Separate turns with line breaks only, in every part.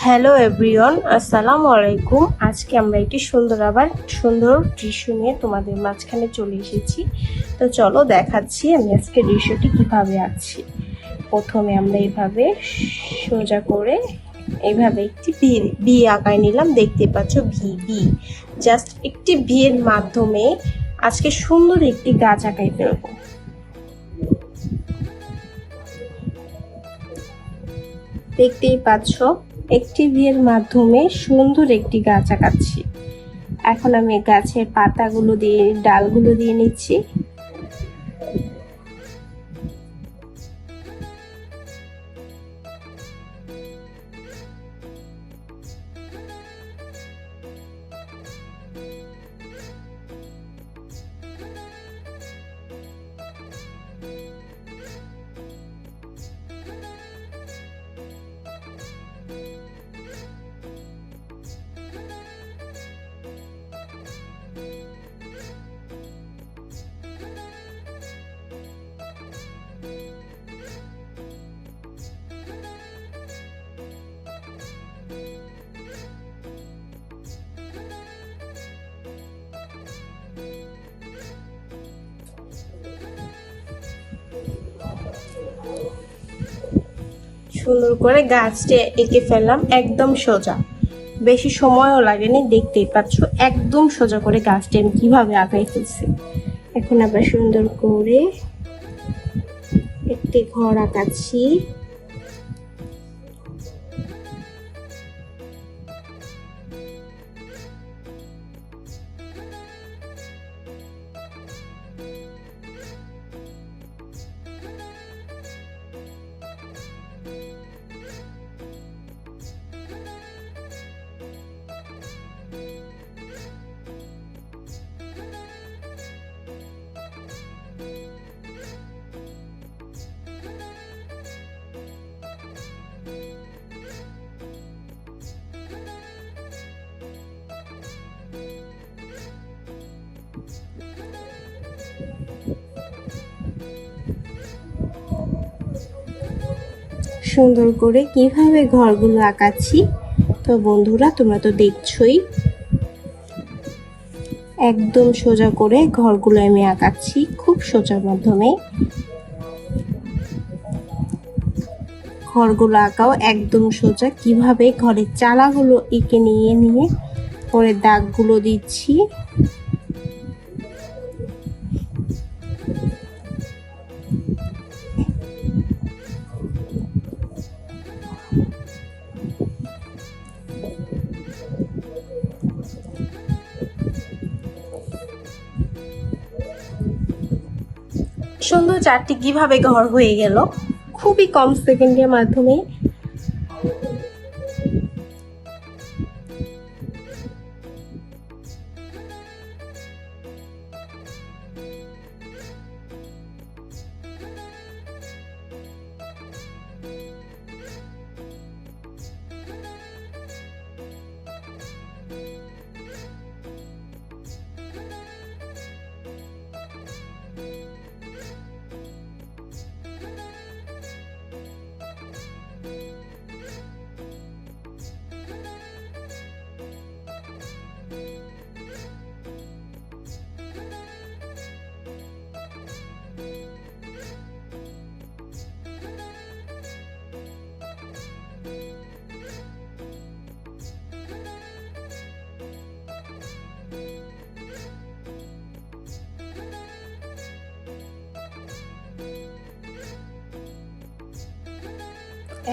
Hello everyone, আসসালামু আলাইকুম। আজকে আমরা একটি সুন্দর দৃশ্য নিয়ে তোমাদের মাঝখানে চলে এসেছি। তো চলো দেখাচ্ছি আমি আজকে দৃশ্যটি কিভাবে আঁকছি। প্রথমে আমরা এইভাবে সোজা করে এইভাবে একটি বি আঁকায় নিলাম। দেখতে পাচ্ছ বি জাস্ট একটি বি এর মাধ্যমে আজকে সুন্দর একটি গাছ আঁকাই ফেলবো। দেখতেই পাচ্ছ একটি বিয়ের মাধ্যমে সুন্দর একটি গাছ আঁকাচ্ছি। এখন আমি গাছের পাতাগুলো দিয়ে ডালগুলো দিয়ে নিচ্ছি। সুন্দর করে গাছটা এঁকে ফেললাম, একদম সোজা, বেশি সময়ও লাগেনি। দেখতেই পাচ্ছ একদম সোজা করে গাছটা আমি কিভাবে আঁকাই ফেলছি। এখন আবার সুন্দর করে একটি ঘর আঁকাচ্ছি। সুন্দর করে কিভাবে ঘরগুলো আঁকাচ্ছি। তো বন্ধুরা, তোমরা তো দেখছোই একদম সোজা করে ঘরগুলো আমি আঁকাচ্ছি, খুব সোজার মাধ্যমে। ঘরগুলো আঁকাও একদম সোজা। কিভাবে ঘরের চালাগুলো এঁকে নিয়ে পরে দাগগুলো দিচ্ছি। সুন্দর চারটি কিভাবে ঘর হয়ে গেল খুবই কম সেকেন্ডের মাধ্যমে।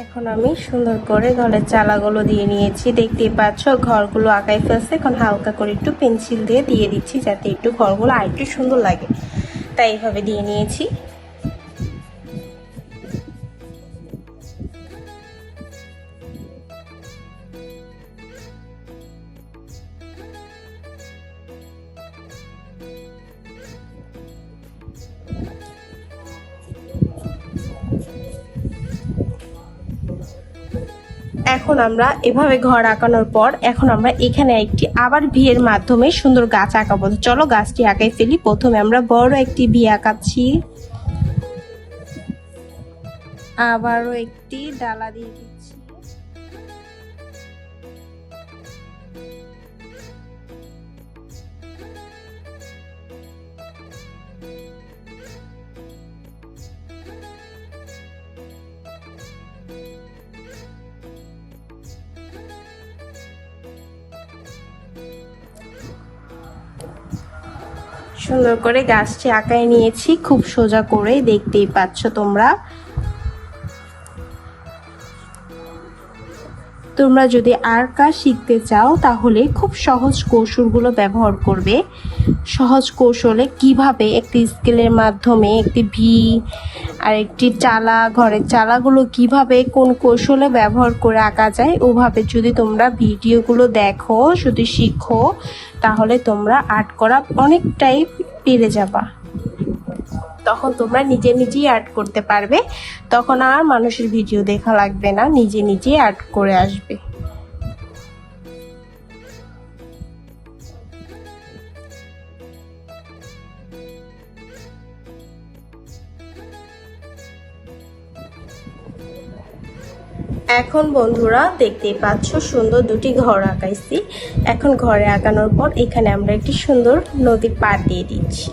এখন আমি সুন্দর করে ঘরের চালাগুলো দিয়ে নিয়েছি। দেখতেই পাচ্ছ ঘরগুলো আঁকাই ফেলছে। এখন হালকা করে একটু পেন্সিল দিয়ে দিচ্ছি যাতে একটু ঘরগুলো আরেকটু সুন্দর লাগে, তাই এইভাবে দিয়ে নিয়েছি। এখন আমরা এভাবে ঘর আঁকানোর পর এখন আমরা এখানে একটি আবার ভি এর মাধ্যমে সুন্দর গাছ আঁকাবো। চলো গাছটি আঁকাই ফেলি। প্রথমে আমরা বড় একটি ভি আঁকাচ্ছি, আবারও একটি ডালা দিয়ে দিচ্ছি। সুন্দর করে গাছটি আঁকায় নিয়েছি, খুব সোজা করে, দেখতেই পাচ্ছ তোমরা। তোমরা যদি আঁকা শিখতে চাও তাহলে খুব সহজ কৌশলগুলো ব্যবহার করবে। সহজ কৌশলে কিভাবে একটি স্কেলের মাধ্যমে একটি ভি আর একটি চালা, ঘরের চালাগুলো কিভাবে কোন কৌশলে ব্যবহার করে আঁকা যায়, ওভাবে যদি তোমরা ভিডিওগুলো দেখো, যদি শিখো, তাহলে তোমরা আর্ট করা অনেকটাই পেরে যাবা। তখন তোমরা নিজে নিজেই আর্ট করতে পারবে, তখন আর মানুষের ভিডিও দেখা লাগবে না, নিজে নিজেই আর্ট করে আসবে। এখন বন্ধুরা দেখতেই পাচ্ছ সুন্দর দুটি ঘর আঁকাইছি। এখন ঘরে আঁকানোর পর এখানে আমরা একটি সুন্দর নদীর পাড় দিয়ে দিচ্ছি।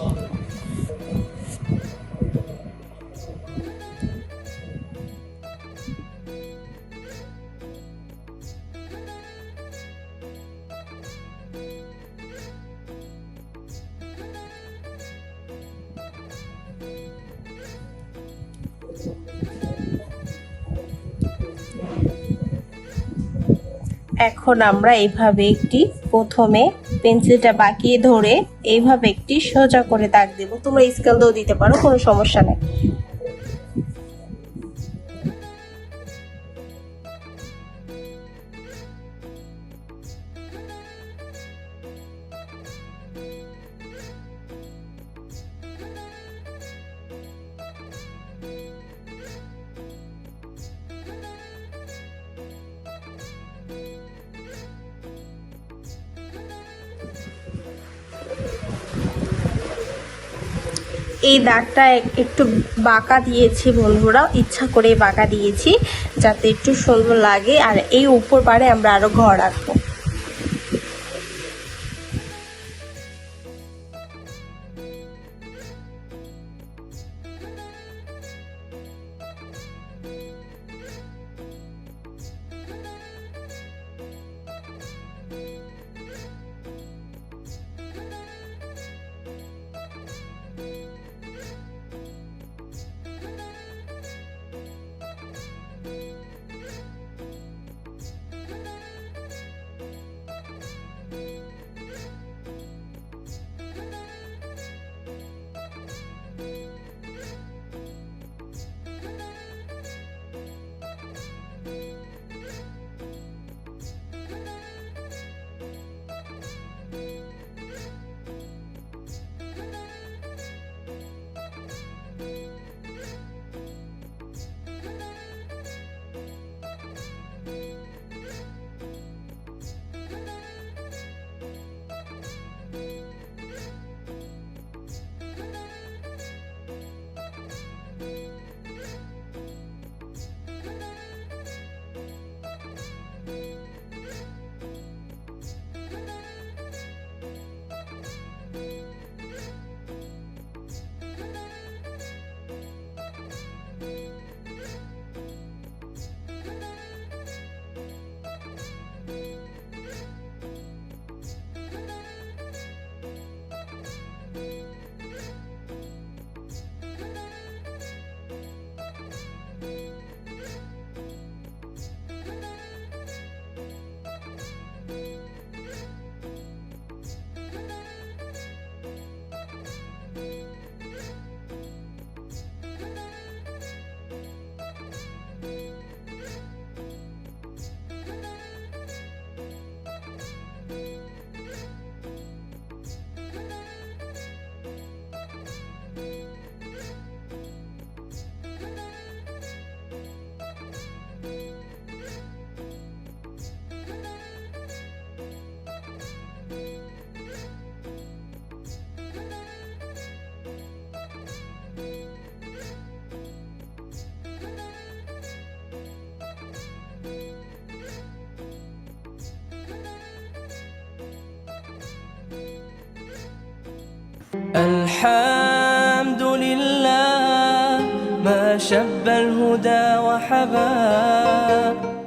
এখন আমরা এইভাবে একটি, প্রথমে পেন্সিলটা বাঁকিয়ে ধরে এইভাবে একটি সোজা করে দাগ দেব। তোমরা স্কেল দিয়েও দিতে পারো, কোনো সমস্যা নেই। এই দাগটা একটু বাঁকা দিয়েছি বন্ধুরা, ইচ্ছা করে বাঁকা দিয়েছি যাতে একটু সুন্দর লাগে। আর এই উপর পারে আমরা আরো ঘর আঁকবো।
الحمد لله ما شب الهدى وحباب